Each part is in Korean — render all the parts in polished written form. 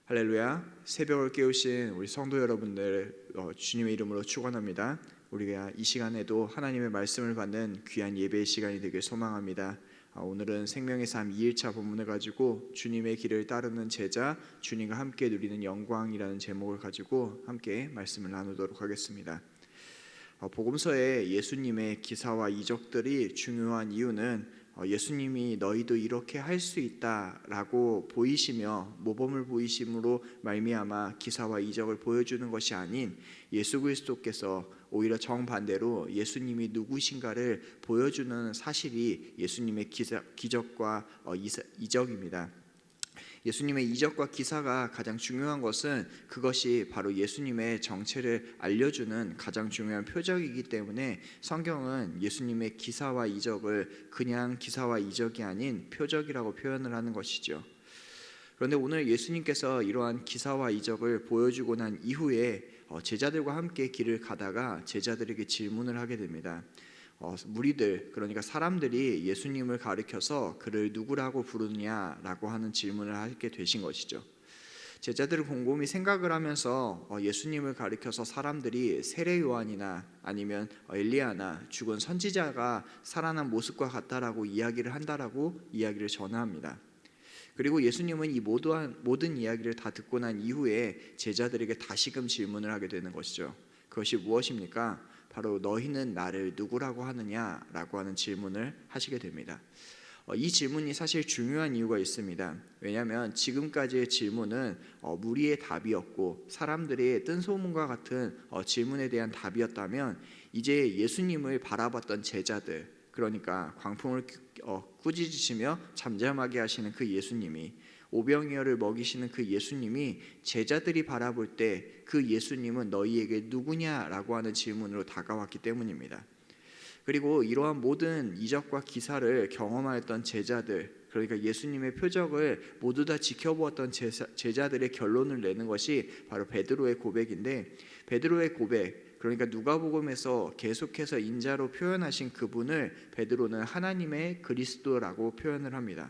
할렐루야. 새벽을 깨우신 우리 성도 여러분들 주님의 이름으로 축원합니다. 우리가 이 시간에도 하나님의 말씀을 받는 귀한 예배의 시간이 되길 소망합니다. 오늘은 생명의 삶 2일차 본문을 가지고 주님의 길을 따르는 제자, 주님과 함께 누리는 영광이라는 제목을 가지고 함께 말씀을 나누도록 하겠습니다. 복음서에 예수님의 기사와 이적들이 중요한 이유는 예수님이 너희도 이렇게 할 수 있다라고 보이시며 모범을 보이심으로 말미암아 기사와 이적을 보여주는 것이 아닌 예수 그리스도께서 오히려 정반대로 예수님이 누구신가를 보여주는 사실이 예수님의 기적과 이적입니다. 예수님의 이적과 기사가 가장 중요한 것은 그것이 바로 예수님의 정체를 알려주는 가장 중요한 표적이기 때문에 성경은 예수님의 기사와 이적을 그냥 기사와 이적이 아닌 표적이라고 표현을 하는 것이죠. 그런데 오늘 예수님께서 이러한 기사와 이적을 보여주고 난 이후에 제자들과 함께 길을 가다가 제자들에게 질문을 하게 됩니다. 무리들, 그러니까 사람들이 예수님을 가리켜서 그를 누구라고 부르느냐라고 하는 질문을 하게 되신 것이죠. 제자들은 곰곰이 생각을 하면서 예수님을 가리켜서 사람들이 세례 요한이나 아니면 엘리야나 죽은 선지자가 살아난 모습과 같다라고 이야기를 한다라고 이야기를 전합니다. 그리고 예수님은 이 모든 이야기를 다 듣고 난 이후에 제자들에게 다시금 질문을 하게 되는 것이죠. 그것이 무엇입니까? 바로 너희는 나를 누구라고 하느냐라고 하는 질문을 하시게 됩니다. 이 질문이 사실 중요한 이유가 있습니다. 왜냐하면 지금까지의 질문은 무리의 답이었고 사람들의 뜬소문과 같은 질문에 대한 답이었다면 이제 예수님을 바라봤던 제자들, 그러니까 광풍을 꾸짖으시며 잠잠하게 하시는 그 예수님이, 오병이어를 먹이시는 그 예수님이 제자들이 바라볼 때 그 예수님은 너희에게 누구냐라고 하는 질문으로 다가왔기 때문입니다. 그리고 이러한 모든 이적과 기사를 경험하였던 제자들, 그러니까 예수님의 표적을 모두 다 지켜보았던 제자들의 결론을 내는 것이 바로 베드로의 고백인데, 베드로의 고백, 그러니까 누가복음에서 계속해서 인자로 표현하신 그분을 베드로는 하나님의 그리스도라고 표현을 합니다.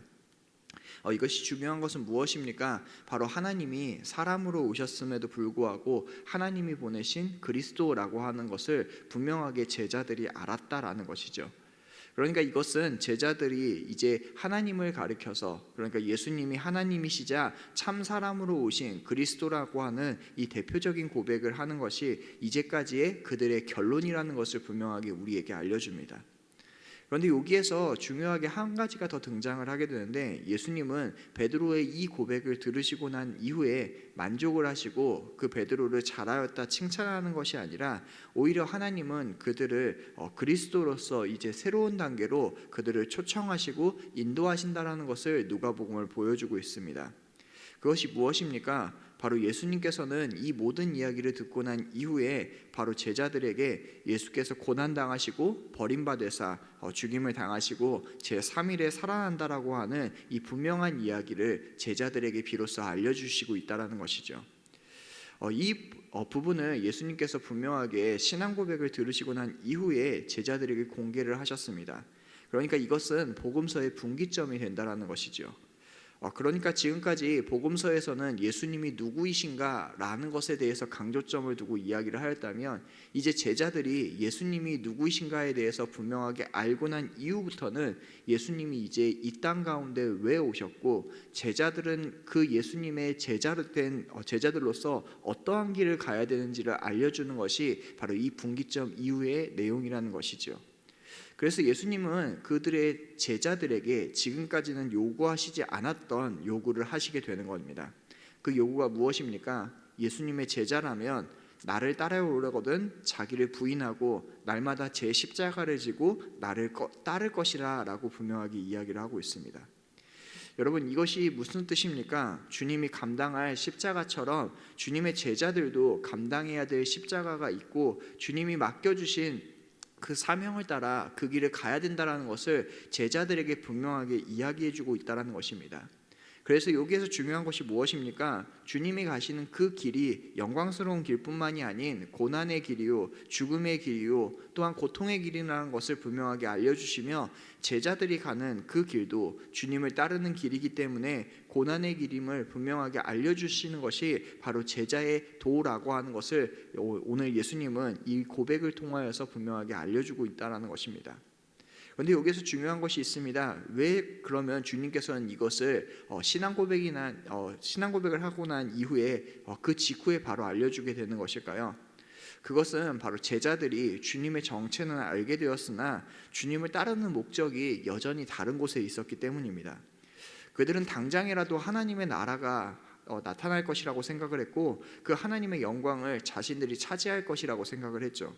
이것이 중요한 것은 무엇입니까? 바로 하나님이 사람으로 오셨음에도 불구하고 하나님이 보내신 그리스도라고 하는 것을 분명하게 제자들이 알았다라는 것이죠. 그러니까 이것은 제자들이 이제 하나님을 가리켜서, 그러니까 예수님이 하나님이시자 참 사람으로 오신 그리스도라고 하는 이 대표적인 고백을 하는 것이 이제까지의 그들의 결론이라는 것을 분명하게 우리에게 알려줍니다. 그런데 여기에서 중요하게 한 가지가 더 등장을 하게 되는데, 예수님은 베드로의 이 고백을 들으시고 난 이후에 만족을 하시고 그 베드로를 잘하였다 칭찬하는 것이 아니라 오히려 하나님은 그들을 그리스도로서 이제 새로운 단계로 그들을 초청하시고 인도하신다라는 것을 누가복음을 보여주고 있습니다. 그것이 무엇입니까? 바로 예수님께서는 이 모든 이야기를 듣고 난 이후에 바로 제자들에게 예수께서 고난당하시고 버림받으사 죽임을 당하시고 제3일에 살아난다라고 하는 이 분명한 이야기를 제자들에게 비로소 알려주시고 있다는 것이죠. 이 부분을 예수님께서 분명하게 신앙 고백을 들으시고 난 이후에 제자들에게 공개를 하셨습니다. 그러니까 이것은 복음서의 분기점이 된다는 것이죠. 그러니까 지금까지 복음서에서는 예수님이 누구이신가 라는 것에 대해서 강조점을 두고 이야기를 하였다면, 이제 제자들이 예수님이 누구이신가에 대해서 분명하게 알고 난 이후부터는 예수님이 이제 이 땅 가운데 왜 오셨고 제자들은 그 예수님의 제자들로서 어떠한 길을 가야 되는지를 알려주는 것이 바로 이 분기점 이후의 내용이라는 것이죠. 그래서 예수님은 그들의 제자들에게 지금까지는 요구하시지 않았던 요구를 하시게 되는 겁니다. 그 요구가 무엇입니까? 예수님의 제자라면 나를 따라오려거든 자기를 부인하고 날마다 제 십자가를 지고 나를 따를 것이라 라고 분명하게 이야기를 하고 있습니다. 여러분, 이것이 무슨 뜻입니까? 주님이 감당할 십자가처럼 주님의 제자들도 감당해야 될 십자가가 있고 주님이 맡겨주신 그 사명을 따라 그 길을 가야 된다는 것을 제자들에게 분명하게 이야기해주고 있다는 것입니다. 그래서 여기에서 중요한 것이 무엇입니까? 주님이 가시는 그 길이 영광스러운 길뿐만이 아닌 고난의 길이요, 죽음의 길이요, 또한 고통의 길이라는 것을 분명하게 알려주시며, 제자들이 가는 그 길도 주님을 따르는 길이기 때문에 고난의 길임을 분명하게 알려주시는 것이 바로 제자의 도라고 하는 것을 오늘 예수님은 이 고백을 통하여서 분명하게 알려주고 있다는 것입니다. 그런데 여기서 중요한 것이 있습니다. 왜 그러면 주님께서는 이것을 신앙 고백을 하고 난 이후에 그 직후에 바로 알려주게 되는 것일까요? 그것은 바로 제자들이 주님의 정체는 알게 되었으나 주님을 따르는 목적이 여전히 다른 곳에 있었기 때문입니다. 그들은 당장이라도 하나님의 나라가 나타날 것이라고 생각을 했고, 그 하나님의 영광을 자신들이 차지할 것이라고 생각을 했죠.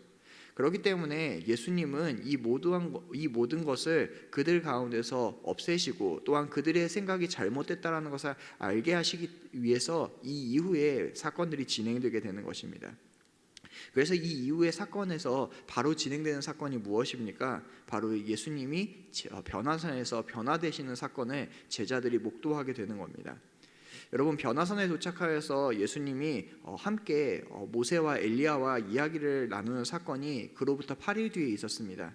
그렇기 때문에 예수님은 이 모든 것을 그들 가운데서 없애시고, 또한 그들의 생각이 잘못됐다라는 것을 알게 하시기 위해서 이 이후에 사건들이 진행되게 되는 것입니다. 그래서 이 이후의 사건에서 바로 진행되는 사건이 무엇입니까? 바로 예수님이 변화산에서 변화되시는 사건을 제자들이 목도하게 되는 겁니다. 여러분, 변화산에 도착하여서 예수님이 함께 모세와 엘리야와 이야기를 나누는 사건이 그로부터 8일 뒤에 있었습니다.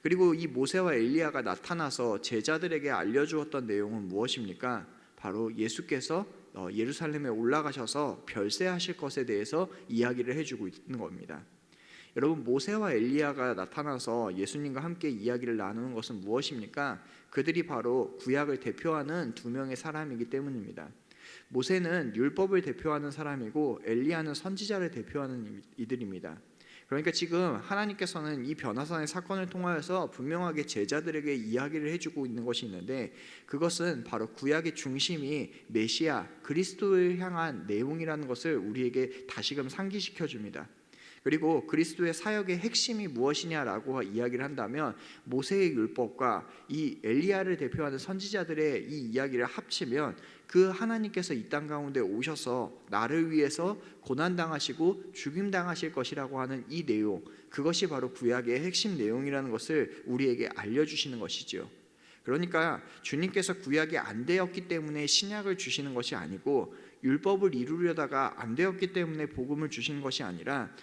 그리고 이 모세와 엘리야가 나타나서 제자들에게 알려주었던 내용은 무엇입니까? 바로 예수께서 예루살렘에 올라가셔서 별세하실 것에 대해서 이야기를 해주고 있는 겁니다. 여러분, 모세와 엘리야가 나타나서 예수님과 함께 이야기를 나누는 것은 무엇입니까? 그들이 바로 구약을 대표하는 두 명의 사람이기 때문입니다. 모세는 율법을 대표하는 사람이고 엘리야는 선지자를 대표하는 이들입니다. 그러니까 지금 하나님께서는 이 변화산의 사건을 통하여서 분명하게 제자들에게 이야기를 해주고 있는 것이 있는데, 그것은 바로 구약의 중심이 메시아 그리스도를 향한 내용이라는 것을 우리에게 다시금 상기시켜 줍니다. 그리고 그리스도의 사역의 핵심이 무엇이냐라고 이야기를 한다면, 모세의 율법과 이 엘리야를 대표하는 선지자들의 이 이야기를 합치면 그 하나님께서 이 땅 가운데 오셔서 나를 위해서 고난당하시고 죽임당하실 것이라고 하는 이 내용, 그것이 바로 구약의 핵심 내용이라는 것을 우리에게 알려주시는 것이죠. 그러니까 주님께서 구약이 안 되었기 때문에 신약을 주시는 것이 아니고, 율법을 이루려다가 안 되었기 때문에 복음을 주시는 것이 아니라,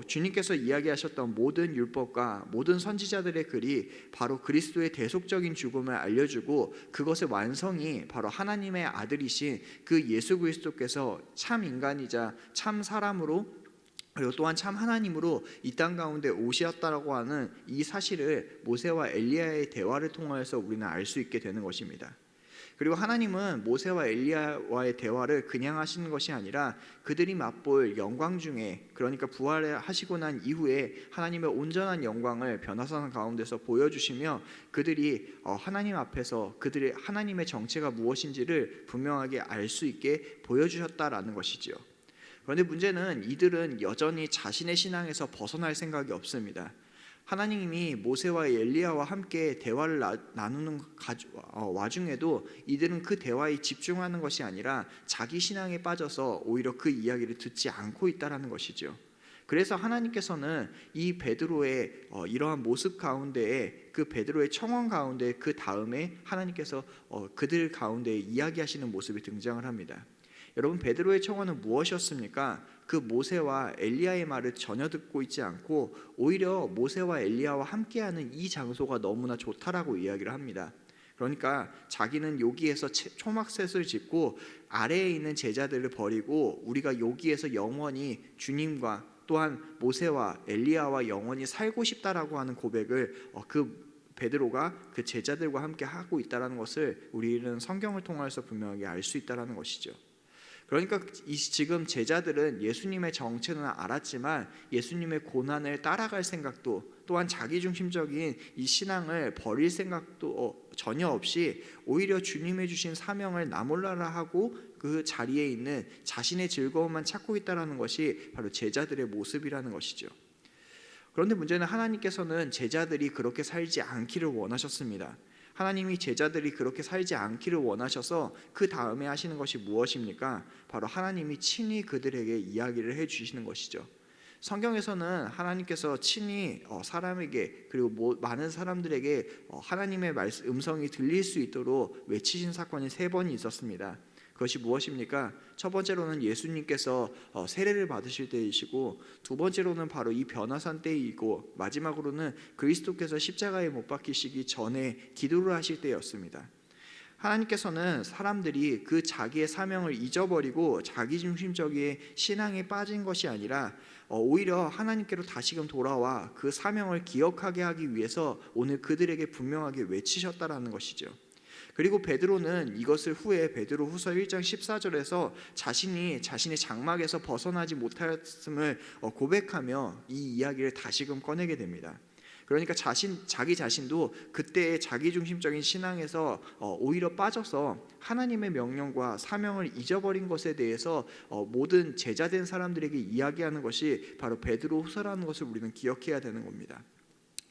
주님께서 이야기하셨던 모든 율법과 모든 선지자들의 글이 바로 그리스도의 대속적인 죽음을 알려주고, 그것의 완성이 바로 하나님의 아들이신 그 예수 그리스도께서 참 인간이자 참 사람으로, 그리고 또한 참 하나님으로 이 땅 가운데 오셨다라고 하는 이 사실을 모세와 엘리야의 대화를 통하여서 우리는 알 수 있게 되는 것입니다. 그리고 하나님은 모세와 엘리야와의 대화를 그냥 하시는 것이 아니라 그들이 맛볼 영광 중에, 그러니까 부활하시고 난 이후에 하나님의 온전한 영광을 변화산 가운데서 보여주시며, 그들이 하나님 앞에서 그들의 하나님의 정체가 무엇인지를 분명하게 알 수 있게 보여주셨다라는 것이지요. 그런데 문제는 이들은 여전히 자신의 신앙에서 벗어날 생각이 없습니다. 하나님이 모세와 엘리야와 함께 대화를 나누는 와중에도 이들은 그 대화에 집중하는 것이 아니라 자기 신앙에 빠져서 오히려 그 이야기를 듣지 않고 있다는 것이죠. 그래서 하나님께서는 이 베드로의 이러한 모습 가운데에, 그 베드로의 청원 가운데 그 다음에 하나님께서 그들 가운데 이야기하시는 모습이 등장을 합니다. 여러분, 베드로의 청원은 무엇이었습니까? 그 모세와 엘리야의 말을 전혀 듣고 있지 않고 오히려 모세와 엘리야와 함께하는 이 장소가 너무나 좋다라고 이야기를 합니다. 그러니까 자기는 여기에서 초막셋을 짓고 아래에 있는 제자들을 버리고 우리가 여기에서 영원히 주님과 또한 모세와 엘리야와 영원히 살고 싶다라고 하는 고백을 그 베드로가 그 제자들과 함께 하고 있다는 것을 우리는 성경을 통해서 분명하게 알 수 있다는 것이죠. 그러니까 지금 제자들은 예수님의 정체는 알았지만 예수님의 고난을 따라갈 생각도, 또한 자기중심적인 이 신앙을 버릴 생각도 전혀 없이 오히려 주님의 주신 사명을 나몰라라 하고 그 자리에 있는 자신의 즐거움만 찾고 있다는 것이 바로 제자들의 모습이라는 것이죠. 그런데 문제는 하나님께서는 제자들이 그렇게 살지 않기를 원하셨습니다. 하나님이 제자들이 그렇게 살지 않기를 원하셔서 그 다음에 하시는 것이 무엇입니까? 바로 하나님이 친히 그들에게 이야기를 해주시는 것이죠. 성경에서는 하나님께서 친히 사람에게 그리고 많은 사람들에게 하나님의 음성이 들릴 수 있도록 외치신 사건이 3번이 있었습니다. 그것이 무엇입니까? 첫 번째로는 예수님께서 세례를 받으실 때이시고, 두 번째로는 바로 이 변화산 때이고, 마지막으로는 그리스도께서 십자가에 못 박히시기 전에 기도를 하실 때였습니다. 하나님께서는 사람들이 그 자기의 사명을 잊어버리고 자기중심적인 신앙에 빠진 것이 아니라 오히려 하나님께로 다시금 돌아와 그 사명을 기억하게 하기 위해서 오늘 그들에게 분명하게 외치셨다라는 것이죠. 그리고 베드로는 이것을 후에 베드로후서 1장 14절에서 자신이 자신의 장막에서 벗어나지 못하였음을 고백하며 이 이야기를 다시금 꺼내게 됩니다. 그러니까 자기 자신도 그때의 자기중심적인 신앙에서 오히려 빠져서 하나님의 명령과 사명을 잊어버린 것에 대해서 모든 제자된 사람들에게 이야기하는 것이 바로 베드로후서라는 것을 우리는 기억해야 되는 겁니다.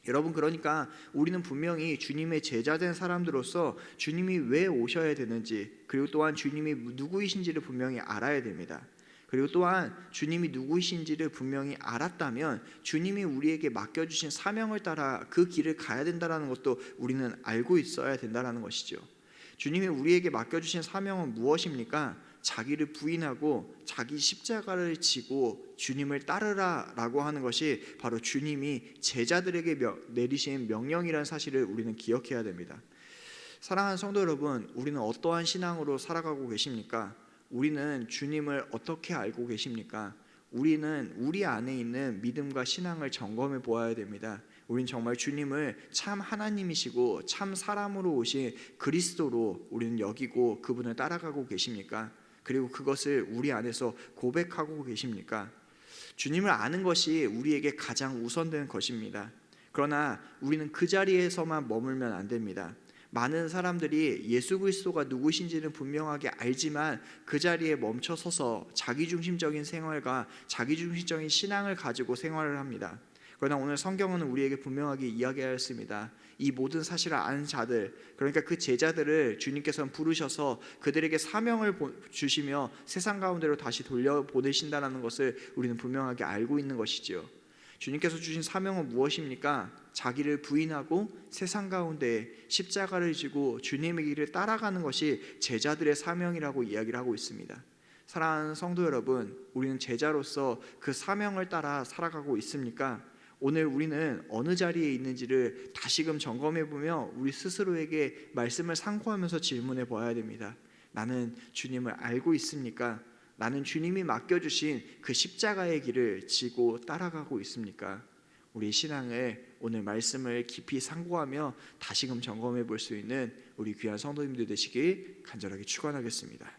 여러분, 그러니까 우리는 분명히 주님의 제자된 사람들로서 주님이 왜 오셔야 되는지, 그리고 또한 주님이 누구이신지를 분명히 알아야 됩니다. 그리고 또한 주님이 누구이신지를 분명히 알았다면 주님이 우리에게 맡겨주신 사명을 따라 그 길을 가야 된다는 것도 우리는 알고 있어야 된다는 것이죠. 주님이 우리에게 맡겨주신 사명은 무엇입니까? 자기를 부인하고 자기 십자가를 지고 주님을 따르라 라고 하는 것이 바로 주님이 제자들에게 내리신 명령이라는 사실을 우리는 기억해야 됩니다. 사랑하는 성도 여러분, 우리는 어떠한 신앙으로 살아가고 계십니까? 우리는 주님을 어떻게 알고 계십니까? 우리는 우리 안에 있는 믿음과 신앙을 점검해 보아야 됩니다. 우린 정말 주님을 참 하나님이시고 참 사람으로 오신 그리스도로 우리는 여기고 그분을 따라가고 계십니까? 그리고 그것을 우리 안에서 고백하고 계십니까? 주님을 아는 것이 우리에게 가장 우선된 것입니다. 그러나 우리는 그 자리에서만 머물면 안 됩니다. 많은 사람들이 예수 그리스도가 누구신지는 분명하게 알지만 그 자리에 멈춰서서 자기중심적인 생활과 자기중심적인 신앙을 가지고 생활을 합니다. 그러나 오늘 성경은 우리에게 분명하게 이야기하였습니다. 이 모든 사실을 아는 자들, 그러니까 그 제자들을 주님께서는 부르셔서 그들에게 사명을 주시며 세상 가운데로 다시 돌려보내신다는 것을 우리는 분명하게 알고 있는 것이지요. 주님께서 주신 사명은 무엇입니까? 자기를 부인하고 세상 가운데 십자가를 지고 주님의 길을 따라가는 것이 제자들의 사명이라고 이야기를 하고 있습니다. 사랑하는 성도 여러분, 우리는 제자로서 그 사명을 따라 살아가고 있습니까? 오늘 우리는 어느 자리에 있는지를 다시금 점검해보며 우리 스스로에게 말씀을 상고하면서 질문해 보아야 됩니다. 나는 주님을 알고 있습니까? 나는 주님이 맡겨주신 그 십자가의 길을 지고 따라가고 있습니까? 우리 신앙을 오늘 말씀을 깊이 상고하며 다시금 점검해 볼 수 있는 우리 귀한 성도님들 되시길 간절하게 축원하겠습니다.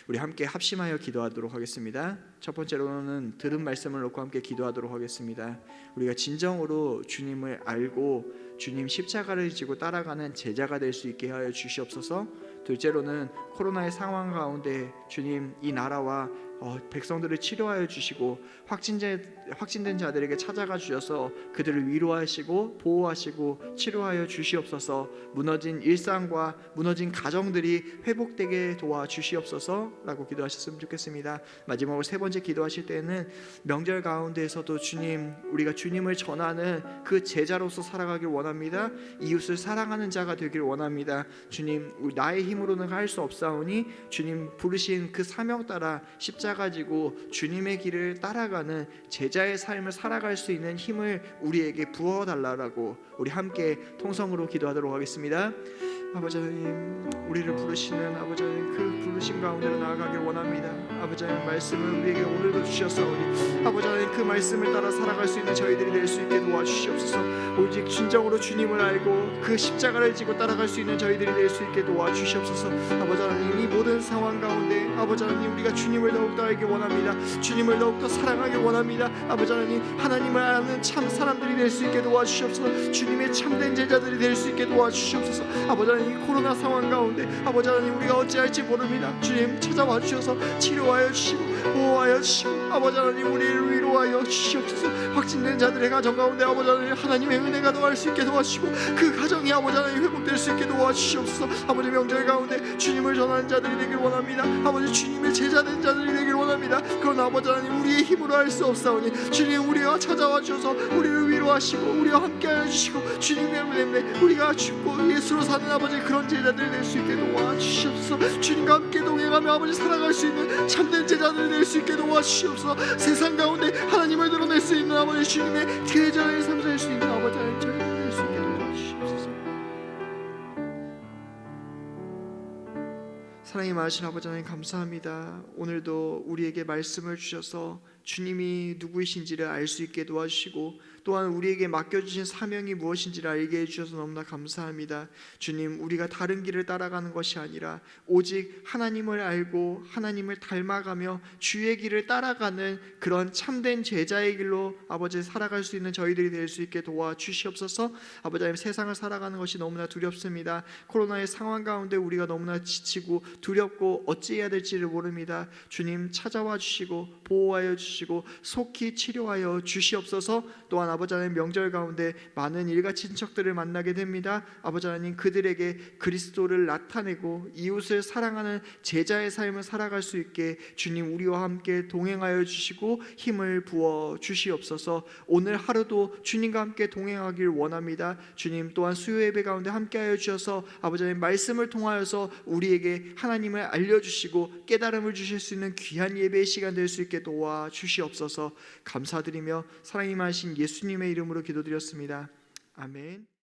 우리 함께 합심하여 기도하도록 하겠습니다. 첫 번째로는 들은 말씀을 놓고 함께 기도하도록 하겠습니다. 우리가 진정으로 주님을 알고 주님 십자가를 지고 따라가는 제자가 될 수 있게 하여 주시옵소서. 둘째로는 코로나의 상황 가운데 주님 이 나라와 백성들을 치료하여 주시고 확진된 자들에게 찾아가 주셔서 그들을 위로하시고 보호하시고 치료하여 주시옵소서. 무너진 일상과 무너진 가정들이 회복되게 도와주시옵소서라고 기도하셨으면 좋겠습니다. 마지막으로 세 번째 기도하실 때는 명절 가운데에서도 주님, 우리가 주님을 전하는 그 제자로서 살아가길 원합니다. 이웃을 사랑하는 자가 되길 원합니다. 주님, 나의 힘으로는 할 수 없사오니 주님 부르신 그 사명 따라 십자가 지고 주님의 길을 따라가는 제자의 삶을 살아갈 수 있는 힘을 우리에게 부어달라고 우리 함께 통성으로 기도하도록 하겠습니다. 아버지 하나님, 우리를 부르시는 아버지 하나님, 그 부르심 가운데로 나아가길 원합니다. 아버지 하나님, 말씀을 우리에게 오늘도 주셨사오니 아버지 하나님, 그 말씀을 따라 살아갈 수 있는 저희들이 될 수 있게 도와주시옵소서. 오직 진정으로 주님을 알고 그 십자가를 지고 따라갈 수 있는 저희들이 될 수 있게 도와주시옵소서. 아버지 하나님, 이 모든 상황 가운데 아버지 하나님, 우리가 주님을 더욱더 알기 원합니다. 주님을 더욱더 사랑하길 원합니다. 아버지 하나님, 하나님을 아는 참 사람들이 될 수 있게 도와주시옵소서. 주님의 참된 제자들이 될 수 있게 도와주시옵소서. 아버지 하나님, 이 코로나 상황 가운데 아버지 하나님, 우리가 어찌할지 모릅니다. 주님 찾아와 주셔서 치료하여 주시고 보호하여 주시고 아버지 하나님 우리를 위로하여 주시옵소서. 확진된 자들의 가정 가운데 아버지 하나님 하나님의 은혜가 더할 수 있게 도와주시고 그 가정이 아버지 하나님 회복될 수 있게 도와주시옵소서. 아버지 명절 가운데 주님을 전하는 자들이 되길 원합니다. 아버지 주님의 제자된 자들이 되길 원합니다. 그러나 아버지 하나님 우리의 힘으로 할 수 없사오니 주님 우리와 찾아와 주셔서 우리를 위로하시고 우리와 함께하여 주시고 주님 때문에 우리가 죽고 예수로 사는 아버지 그런 제자들 될 수 있게 도와주시옵소서. 주님과 함께 동행하며 아버지 살아갈 수 있는 참된 제자들 될 수 있게 도와주시옵소서. 세상 가운데 하나님을 드러낼 수 있는 아버지 주님의 제자의 삶 살 수 있는 아버지 하나님 저희들 될 수 있게 도와주시옵소서. 사랑이 많으신 아버지 하나님 감사합니다. 오늘도 우리에게 말씀을 주셔서 주님이 누구이신지를 알 수 있게 도와주시고 또한 우리에게 맡겨주신 사명이 무엇인지를 알게 해주셔서 너무나 감사합니다. 주님 우리가 다른 길을 따라가는 것이 아니라 오직 하나님을 알고 하나님을 닮아가며 주의 길을 따라가는 그런 참된 제자의 길로 아버지 살아갈 수 있는 저희들이 될 수 있게 도와주시옵소서. 아버지 하나님 세상을 살아가는 것이 너무나 두렵습니다. 코로나의 상황 가운데 우리가 너무나 지치고 두렵고 어찌해야 될지를 모릅니다. 주님 찾아와 주시고 보호하여 주시고 속히 치료하여 주시옵소서. 또한 아버지 하나님 명절 가운데 많은 일가 친척들을 만나게 됩니다. 아버지 하나님 그들에게 그리스도를 나타내고 이웃을 사랑하는 제자의 삶을 살아갈 수 있게 주님 우리와 함께 동행하여 주시고 힘을 부어 주시옵소서. 오늘 하루도 주님과 함께 동행하길 원합니다. 주님 또한 수요 예배 가운데 함께하여 주셔서 아버지 하나님 말씀을 통하여서 우리에게 하나님을 알려주시고 깨달음을 주실 수 있는 귀한 예배의 시간 될 수 있게 도와주시옵소서. 감사드리며 사랑이 많으신 예수님의 이름으로 기도드렸습니다. 아멘.